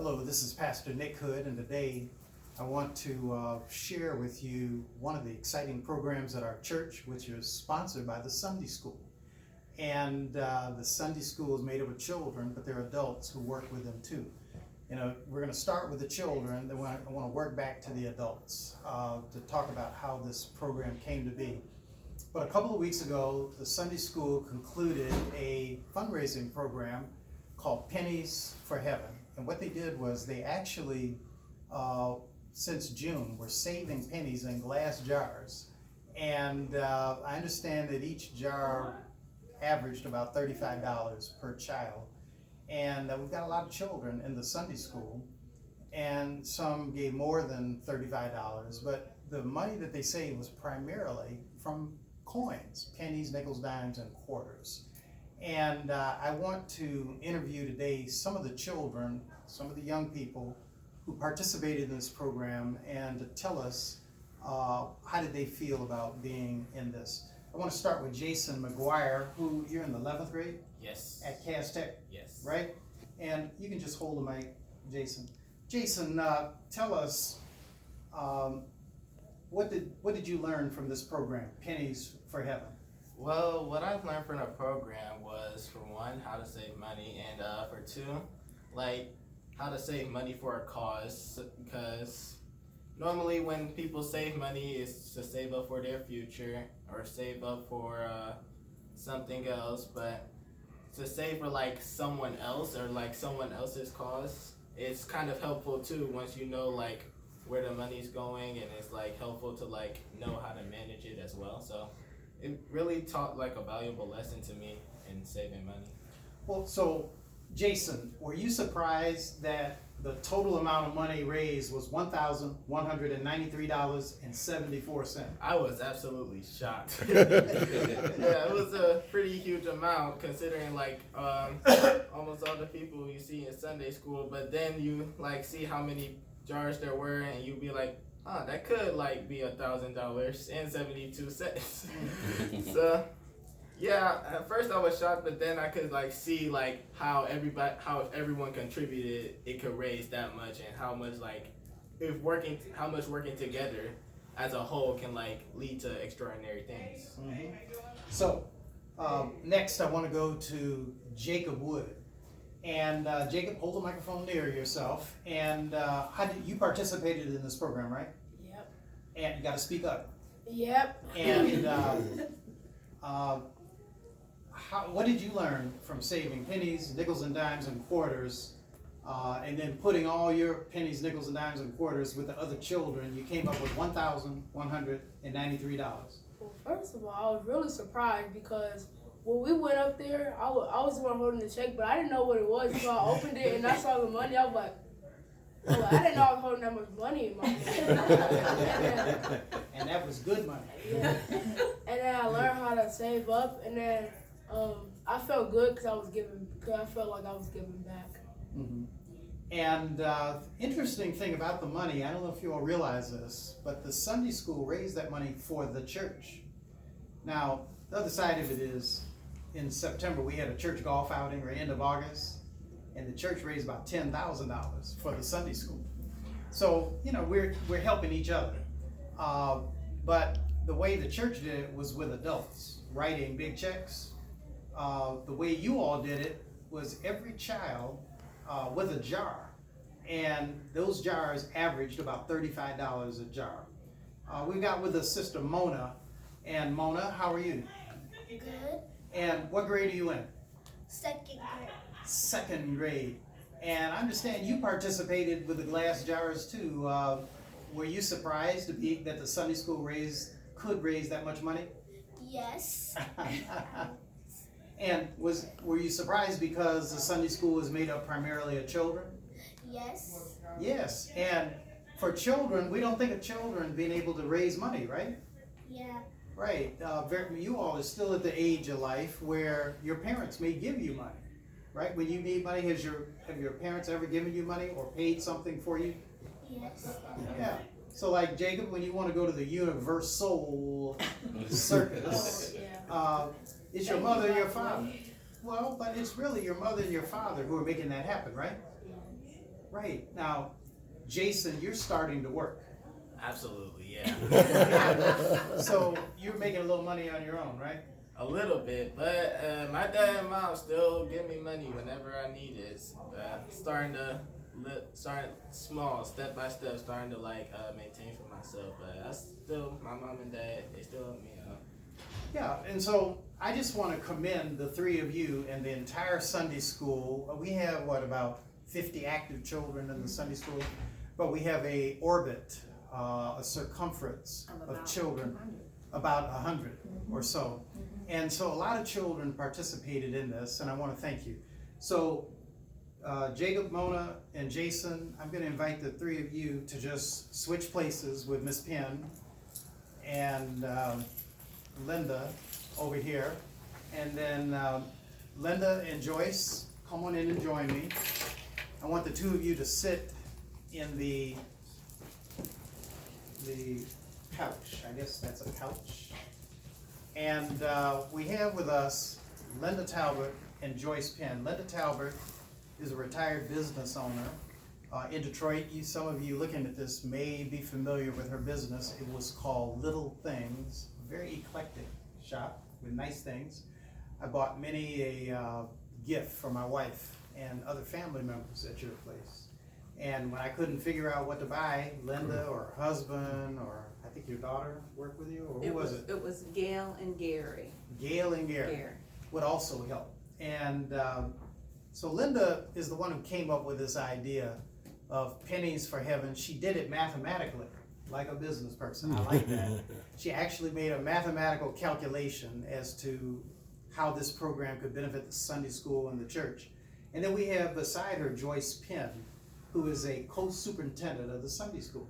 Hello, this is Pastor Nick Hood, and today I want to share with you one of the exciting programs at our church, which is sponsored by the Sunday School. And the Sunday School is made up of children, but there are adults who work with them too. You know, we're going to start with the children, then I want to work back to the adults to talk about how this program came to be. But a couple of weeks ago, the Sunday School concluded a fundraising program called Pennies for Heaven. And what they did was they actually, since June, were saving pennies in glass jars. And I understand that each jar averaged about $35 per child. And we've got a lot of children in the Sunday school, and some gave more than $35, but the money that they saved was primarily from coins, pennies, nickels, dimes, and quarters. And I want to interview today some of the children, some of the young people who participated in this program, and to tell us how did they feel about being in this. I want to start with Jason McGuire, who you're in the 11th grade? Yes. At Cass Tech? Yes. Right? And you can just hold the mic, Jason. Jason, tell us, what did you learn from this program, Pennies for Heaven? Well, what I've learned from the program was, for one, how to save money, and for two, like how to save money for a cause, because normally when people save money, it's to save up for their future or save up for something else, but to save for like someone else or like someone else's cause, it's kind of helpful too once you know like where the money's going, and it's like helpful to like know how to manage it as well. So it really taught like a valuable lesson to me in saving money. Well, so Jason, were you surprised that the total amount of money raised was $1,193.74? I was absolutely shocked. Yeah, it was a pretty huge amount considering like almost all the people you see in Sunday school, but then you like see how many jars there were, and you be like, oh, that could like be $1,000.72. So yeah, at first I was shocked, but then I could like see like how if everyone contributed, it could raise that much, and how much like how much working together as a whole can like lead to extraordinary things. Mm-hmm. So next I want to go to Jacob Wood. And Jacob, hold the microphone near yourself. And how did you participated in this program, right? Yep. And you got to speak up. Yep. And what did you learn from saving pennies, nickels, and dimes and quarters, and then putting all your pennies, nickels, and dimes and quarters with the other children? You came up with $1,193. Well, first of all, I was really surprised because when we went up there, I was the one holding the check, but I didn't know what it was. So I opened it and I saw the money. I was like, well, I didn't know I was holding that much money in my hand. And that was good money. Yeah. And then I learned how to save up, and then I felt good because I felt like I was giving back. Mm-hmm. And interesting thing about the money, I don't know if you all realize this, but the Sunday school raised that money for the church. Now, the other side of it is, in September, we had a church golf outing, or end of August, and the church raised about $10,000 for the Sunday school. So, you know, we're helping each other. But the way the church did it was with adults, writing big checks. The way you all did it was every child with a jar. And those jars averaged about $35 a jar. We got with us Sister Mona. And Mona, how are you? Good. And what grade are you in? Second grade. Second grade. And I understand you participated with the glass jars too. Were you surprised that the Sunday school could raise that much money? Yes. And were you surprised because the Sunday school is made up primarily of children? Yes. Yes. And for children, we don't think of children being able to raise money, right? Yeah. Right. You all are still at the age of life where your parents may give you money, right? When you need money, have your parents ever given you money or paid something for you? Yes. Yeah. So like Jacob, when you want to go to the Universal Circus, is your mother your father? Well, but it's really your mother and your father who are making that happen, right? Right. Now, Jason, you're starting to work. Absolutely, yeah. So you're making a little money on your own, right? A little bit, but my dad and mom still give me money whenever I need it. Starting small, step by step, starting to maintain for myself. But I still, my mom and dad, they still help me out. Yeah, and so I just want to commend the three of you and the entire Sunday school. We have, about 50 active children in the Sunday school, but we have a orbit, a circumference of children, about 100 or so. And so a lot of children participated in this, and I want to thank you. So Jacob, Mona, and Jason, I'm going to invite the three of you to just switch places with Miss Penn and Linda over here. And then Linda and Joyce, come on in and join me. I want the two of you to sit in the couch. I guess that's a couch. And we have with us Linda Talbot and Joyce Penn. Linda Talbot is a retired business owner in Detroit. Some of you looking at this may be familiar with her business. It was called Little Things, a very eclectic shop with nice things. I bought many a gift for my wife and other family members at your place. And when I couldn't figure out what to buy, Linda or her husband or I think your daughter worked with you, or who was it? It was Gail and Gary. Gail and Gary would also help. And so Linda is the one who came up with this idea of pennies for heaven. She did it mathematically, like a business person. I like that. She actually made a mathematical calculation as to how this program could benefit the Sunday school and the church. And then we have beside her Joyce Penn, who is a co-superintendent of the Sunday school.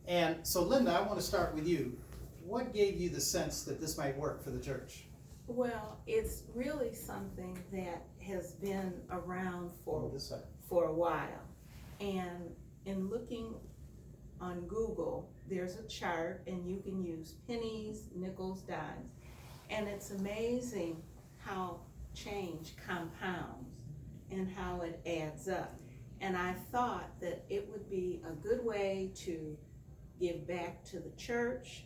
And so Linda, I want to start with you. What gave you the sense that this might work for the church? Well, it's really something that has been around for a while. And in looking on Google, there's a chart and you can use pennies, nickels, dimes. And it's amazing how change compounds and how it adds up. And I thought that it would be a good way to give back to the church,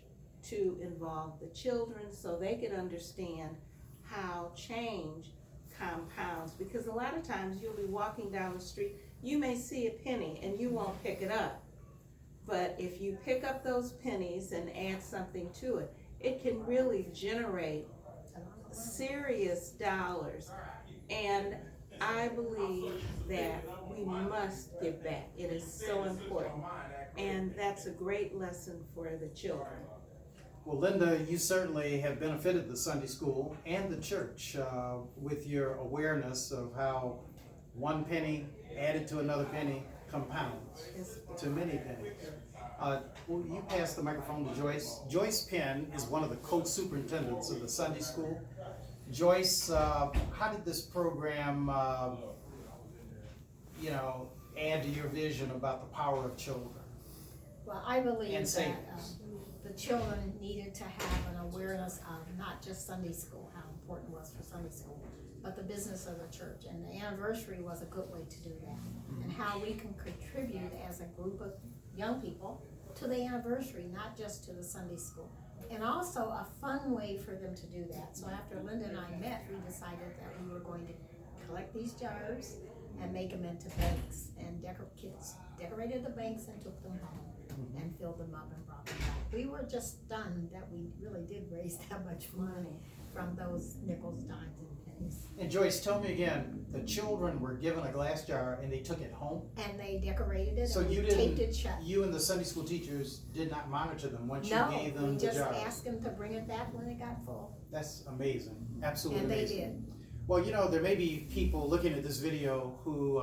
to involve the children so they could understand how change compounds. Because a lot of times you'll be walking down the street, you may see a penny and you won't pick it up. But if you pick up those pennies and add something to it, it can really generate serious dollars. And I believe that we must give back. It is so important. And that's a great lesson for the children. Well, Linda, you certainly have benefited the Sunday school and the church with your awareness of how one penny added to another penny compounds to many pennies. Will you pass the microphone to Joyce? Joyce Penn is one of the co-superintendents of the Sunday school. Joyce, how did this program, add to your vision about the power of children? Well, I believe And that savings. the children needed to have an awareness of not just Sunday school, how important it was for Sunday school, but the business of the church. And the anniversary was a good way to do that. And how we can contribute as a group of young people to the anniversary, not just to the Sunday school. And also a fun way for them to do that. So after Linda and I met, we decided that we were going to collect these jars and make them into banks. And kids decorated the banks and took them home and filled them up and brought them back. We were just stunned that we really did raise that much money from those nickels, dimes, and pennies. And Joyce, tell me again, the children were given a glass jar and they took it home? And they decorated it So and you we didn't, taped it shut. you and the Sunday school teachers did not monitor them once you gave them No, we the just jar? asked them to bring it back when it got full. That's amazing, absolutely And they amazing. did. Well, there may be people looking at this video who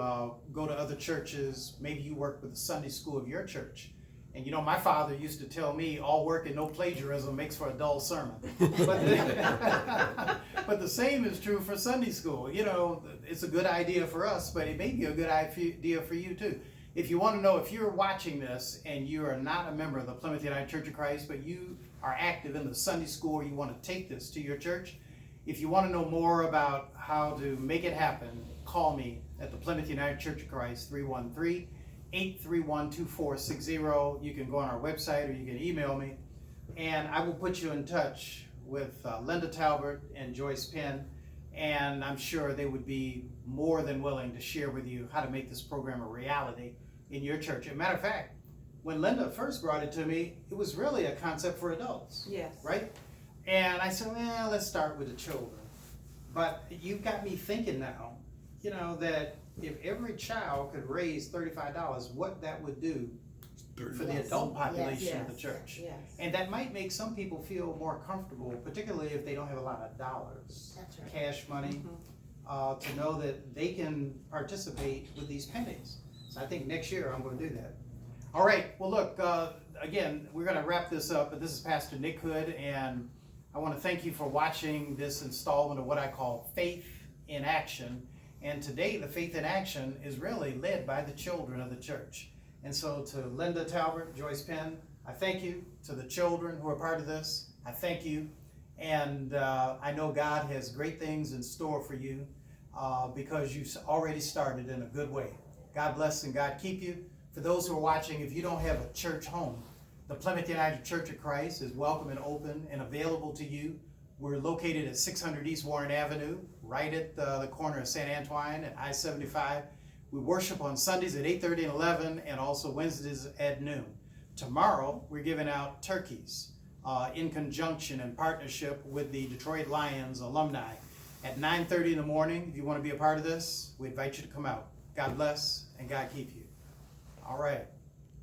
go to other churches. Maybe you work with the Sunday school of your church. And my father used to tell me, all work and no plagiarism makes for a dull sermon. But the same is true for Sunday school. It's a good idea for us, but it may be a good idea for you too. If you want to know, if you're watching this and you are not a member of the Plymouth United Church of Christ, but you are active in the Sunday school, or you want to take this to your church, if you want to know more about how to make it happen, call me at the Plymouth United Church of Christ, 313 831-2460. You can go on our website or you can email me, and I will put you in touch with Linda Talbert and Joyce Penn, and I'm sure they would be more than willing to share with you how to make this program a reality in your church. As a matter of fact, when Linda first brought it to me, it was really a concept for adults. Yes. Right? And I said, well, let's start with the children. But you've got me thinking now, you know, that if every child could raise $35, what that would do for the adult population of the church. Yes. And that might make some people feel more comfortable, particularly if they don't have a lot of dollars, That's right. cash money, to know that they can participate with these pennies. So I think next year I'm going to do that. All right. Well, look, again, we're going to wrap this up, but this is Pastor Nick Hood, and I want to thank you for watching this installment of what I call Faith in Action. And today, the Faith in Action is really led by the children of the church. And so to Linda Talbert, Joyce Penn, I thank you. To the children who are part of this, I thank you. And I know God has great things in store for you because you already started in a good way. God bless and God keep you. For those who are watching, if you don't have a church home, the Plymouth United Church of Christ is welcome and open and available to you. We're located at 600 East Warren Avenue, right at the corner of St. Antoine and I-75. We worship on Sundays at 8:30 and 11, and also Wednesdays at noon. Tomorrow, we're giving out turkeys in conjunction and partnership with the Detroit Lions alumni at 9:30 in the morning. If you want to be a part of this, we invite you to come out. God bless and God keep you. All right.